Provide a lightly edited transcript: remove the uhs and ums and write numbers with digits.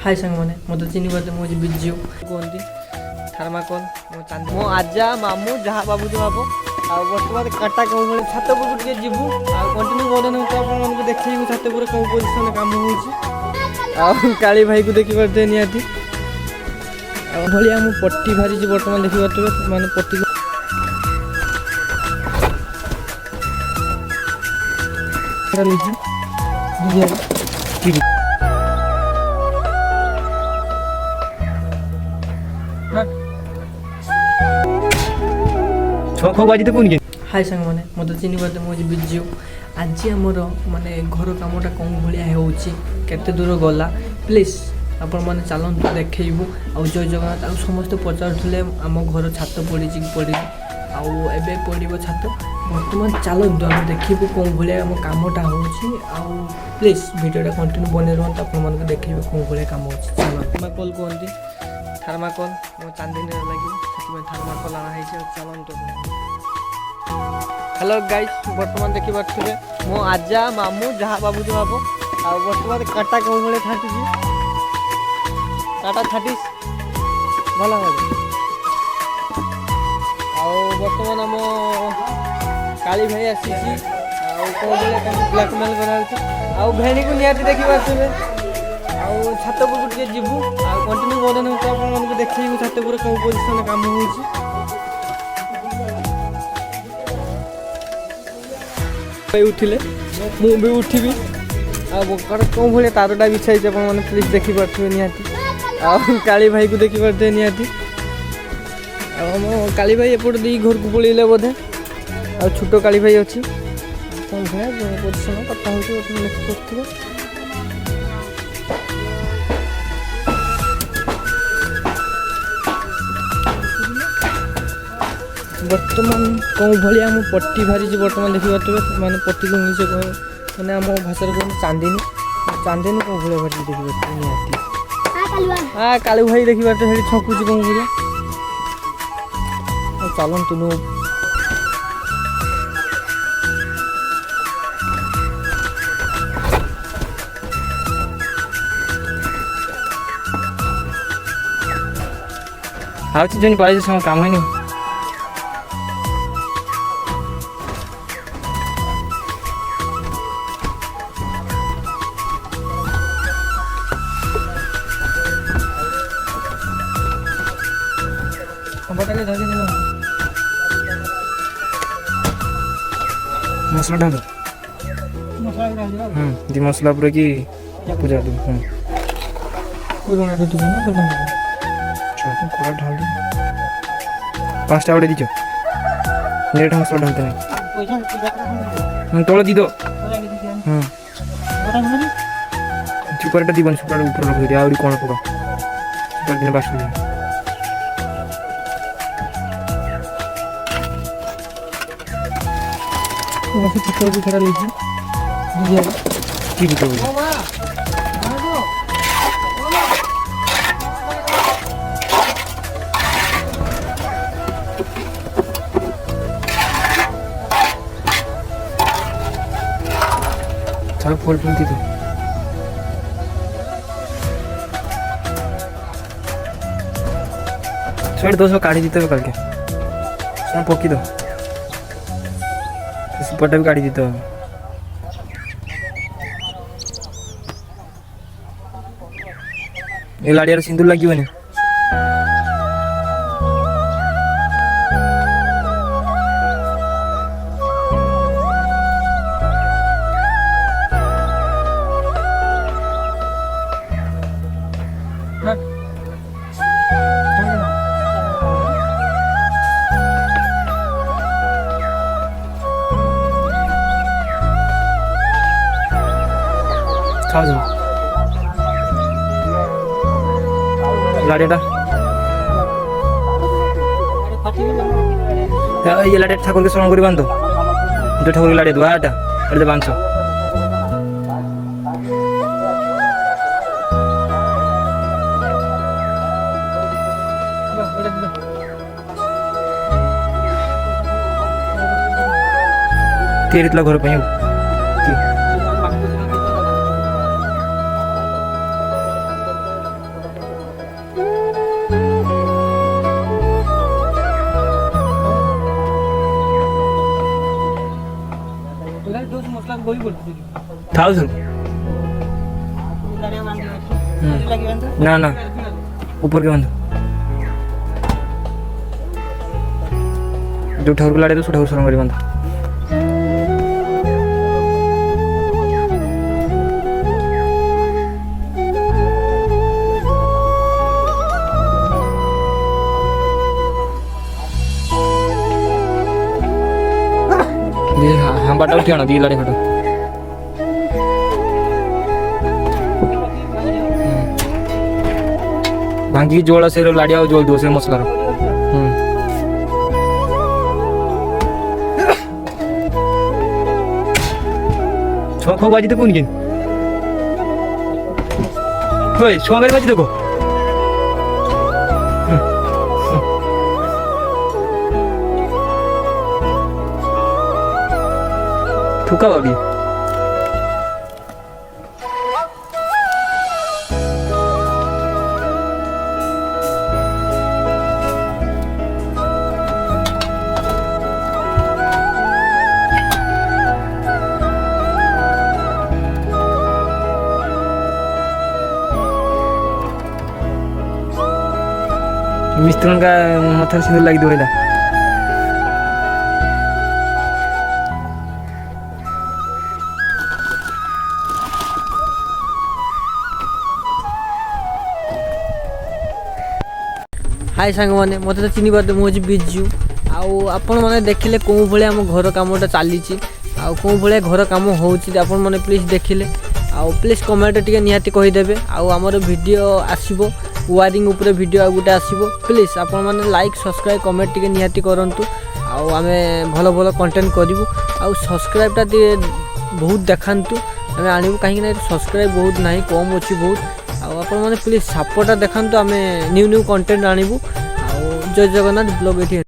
हाय सांग मैंने मत चिन्ह पाते मुझे बिजु कहती थर्माकोल मो चांदी मो आजा मामू जहाँ बाबू जो बाबू बर्तमान काटा कौन भाई छात उपरକୁ ଟିକେ ଯିବୁ ଆଉ କଣ୍ଟିନ୍ୟू ବଦନ ତ ଆପଣମାନଙ୍କୁ ଦେଖେଇବୁ ଛାତ ଉପରେ କେଉଁ ପୋଜିସନରେ କାମ ହେଉଛି ଆଉ କାଳି ଭାଇକୁ ଦେଖିପାରୁଥିବେ ନିହାତି ଆଉ ଭଳିଆ ମୁଁ ପଟି ଭାରିଛି ବର୍ତ୍ତମାନ ଦେଖିପାରୁଥିବେ ମାନେ ପଟିକୁ हाय सांग मैंने मत चिन्ह पाते मुझे बिजु आज आमर माने घर कमटा कौन भाया होते दूर गला प्लीज आपण मैंने चलतु देखू आउ जय जगन्नाथ आउ समस्त पचारे आम घर छात पड़ी पड़ी आए पड़ो छात बर्तमान चलतु आम देखू कौन भाया आम कमटा हो प्लीज भिडियोटा कंटिन्यू बने रुहत आप देखिए कौन भाया कम हो थर्माकोल कहती थर्माकोल मो चांदी लगे थर्माकोल आना चलतु हेलो गाइस बर्तमान देखी पारे मो आजा मामू जहाँ बाबू जो बाबू बर्तमान काटा कौन भाई छाटुची काटा छाटिस भल बर्तमान आम काली भाई आसी कौन ब्लैकमेल कर भेणी को निहाती देखी पारे छात उपरକୁ ଯିବୁ ଆଉ कंटिन्यू बदन तो आपको देखू छात उपर कौन पोजिशन काम हो उठिले मुझे उठबी कौन भाई तारटा बिछाई मैंने प्लीज देखिपे निहाती काली भाई को देखिपे निहाती काली भाई एपट दी घर को पलैले बोधे आ छोट काली भाई अच्छी कौन भाई पोजिशन कथा हो बर्तमान कौन भाया आम पट्टी भारी बर्तमान देखिपे मैंने पट्टी को इंग्लिश मैंने आम भाषा कहते चांदनी चांदनी कौन भाया भारी देखिपे निहाती हाँ कालू भाई देखिपे छकुची कौन भाया चलतु नु आज पड़े काम है मसला डाल दी मसला पूरा की पूजा दो ढाल दो 5टा बड़े दीचो नेट मसला डालते नहीं तोड़ दी दो सुपरटा दीबन सुपर ऊपर रख दे आउरी कोन पड़ो सुपर दिन बास दे वैसे चित्र भी खड़ा लीजिए ठीक है चलो फूल फूल दी दो छोड़ 200 काढ़ी दीते कल के सब पोकी दो सुपरटा भी काढ़ी दीते ये लाड़ियार सिंदूर लगे लाड़ियाटा ये लाड़िया ठाकुर के स्मरण कर बांधो जो ठाकुर लाड़िया दुआ आटा एटे बांधो तेरीतला घर पे ଖାଉ ନା ନା ऊपर के बंद जो ठाकुर लाड़े तो ठाकुर सरंग बंद हाँ बाटा उठी आना दी लाड़े फटो भांगी जोड़ा से लाड़िया जोड़ दो से मसला छो बाजी तो कौन किन होय छो बाजी देखो ठुका बाबी मिस्त्री का मथा सिंदूर लगी दोला हाय सांग मैंने मत तो चिन्ह पारे मुझे बिजू आपण मैंने देखिले कौ भाई आम घर कमटा चली कौ भाई घर कम होने प्लीज देखिले प्लीज कमेंट टे निहाती कहीदेवे आमर वीडियो आसो वायरिंग उपरे वीडियो गोटे आसो प्लीज आपण मैंने लाइक सब्सक्राइब कमेंट टे निहाती करूँ आम भल भल कंटेंट करूँ सब्सक्राइबटा बहुत देखातु आम आणु कहीं सब्सक्राइब बहुत ना कम अच्छी बहुत आपण मैंने प्लीज सपोर्टा देखातु आम न्यू न्यू कंटेंट आणबू जय जगन्नाथ ब्लॉग ये